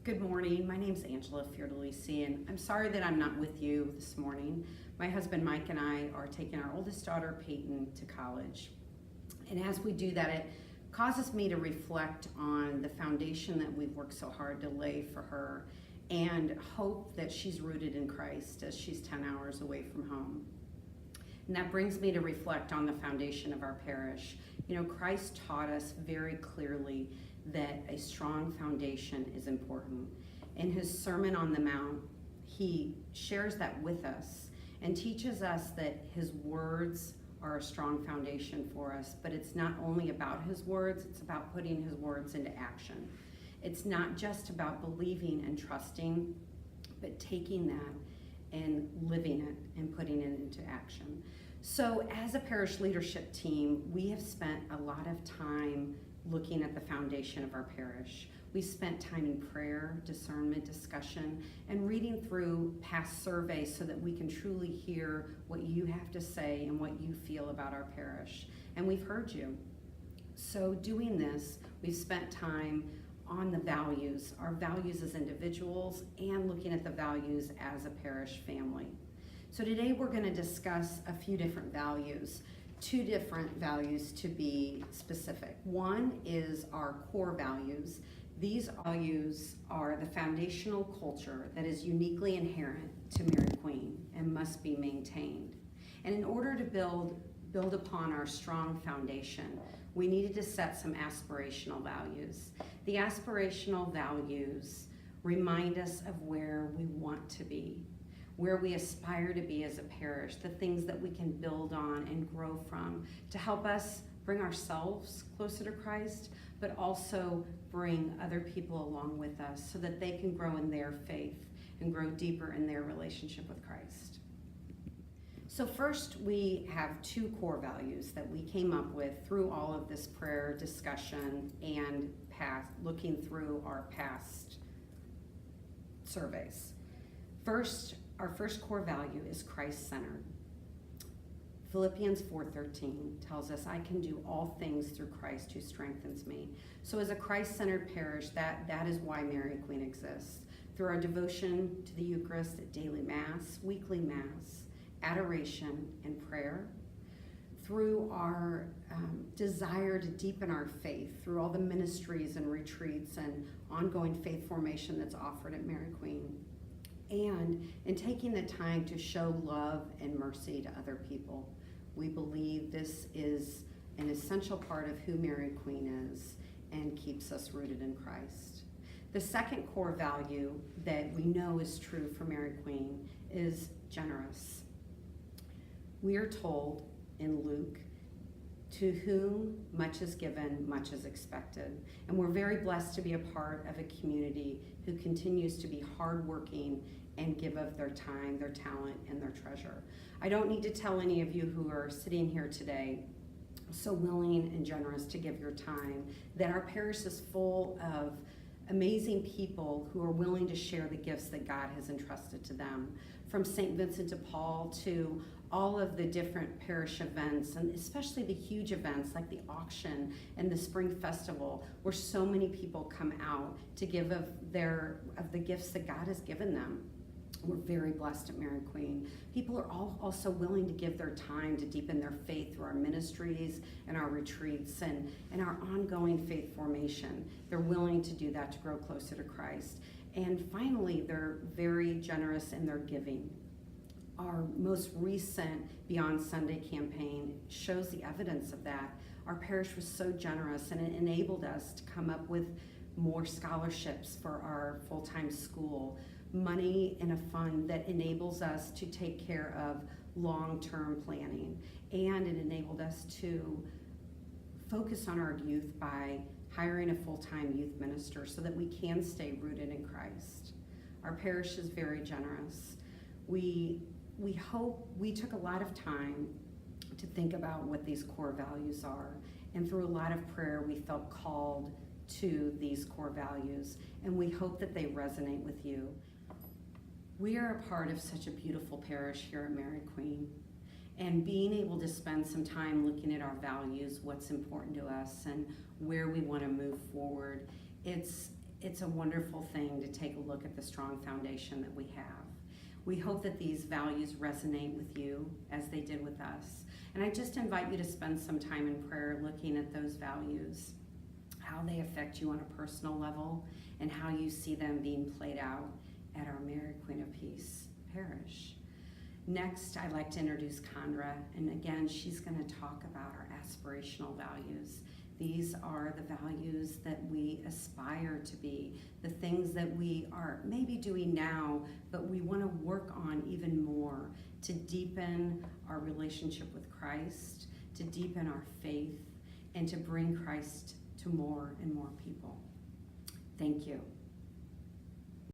Good morning. My name's Angela Fiordelisi, and I'm sorry that I'm not with you this morning. My husband Mike and I are taking our oldest daughter Peyton to college. And as we do that, it causes me to reflect on the foundation that we've worked so hard to lay for her and hope that she's rooted in Christ as she's 10 hours away from home. And that brings me to reflect on the foundation of our parish. You know, Christ taught us very clearly that a strong foundation is important. In his Sermon on the Mount, he shares that with us and teaches us that his words are a strong foundation for us, but it's not only about his words, it's about putting his words into action. It's not just about believing and trusting, but taking that and living it and putting it into action. So as a parish leadership team, we have spent a lot of time looking at the foundation of our parish. We spent time in prayer, discernment, discussion, and reading through past surveys so that we can truly hear what you have to say and what you feel about our parish. And we've heard you. So doing this, we've spent time on the values, our values as individuals, and looking at the values as a parish family. So today we're going to discuss a few different values. Two different values to be specific. One is our core values. These values are the foundational culture that is uniquely inherent to Mary Queen and must be maintained. And in order to build upon our strong foundation, we needed to set some aspirational values. The aspirational values remind us of where we want to be, where we aspire to be as a parish, the things that we can build on and grow from to help us bring ourselves closer to Christ, but also bring other people along with us so that they can grow in their faith and grow deeper in their relationship with Christ. So first, we have two core values that we came up with through all of this prayer discussion and looking through our past surveys. First, our first core value is Christ-centered. Philippians 4:13 tells us, I can do all things through Christ who strengthens me. So as a Christ-centered parish, that is why Mary Queen exists. Through our devotion to the Eucharist at daily Mass, weekly Mass, adoration, and prayer, through our desire to deepen our faith, through all the ministries and retreats and ongoing faith formation that's offered at Mary Queen, and in taking the time to show love and mercy to other people. We believe this is an essential part of who Mary Queen is and keeps us rooted in Christ. The second core value that we know is true for Mary Queen is generous. We are told in Luke, to whom much is given, much is expected. And we're very blessed to be a part of a community who continues to be hardworking and give of their time, their talent, and their treasure. I don't need to tell any of you who are sitting here today, so willing and generous to give your time, that our parish is full of amazing people who are willing to share the gifts that God has entrusted to them. From St. Vincent de Paul to all of the different parish events, and especially the huge events like the auction and the spring festival, where so many people come out to give of the gifts that God has given them. We're very blessed at Mary Queen. People are also willing to give their time to deepen their faith through our ministries and our retreats and our ongoing faith formation. They're willing to do that to grow closer to Christ. And finally, they're very generous in their giving. Our most recent Beyond Sunday campaign shows the evidence of that. Our parish was so generous, and it enabled us to come up with more scholarships for our full-time school, money in a fund that enables us to take care of long-term planning, and it enabled us to focus on our youth by hiring a full-time youth minister so that we can stay rooted in Christ. Our parish is very generous. We took a lot of time to think about what these core values are, and through a lot of prayer we felt called to these core values, and we hope that they resonate with you. We are a part of such a beautiful parish here at Mary Queen, and being able to spend some time looking at our values, what's important to us, and where we want to move forward, it's it's a wonderful thing to take a look at the strong foundation that we have. We hope that these values resonate with you as they did with us. And I just invite you to spend some time in prayer looking at those values, how they affect you on a personal level, and how you see them being played out at our Mary Queen of Peace Parish. Next, I'd like to introduce Condra, and again, she's going to talk about our aspirational values. These are the values that we aspire to be, the things that we are maybe doing now, but we want to work on even more to deepen our relationship with Christ, to deepen our faith, and to bring Christ to more and more people. Thank you.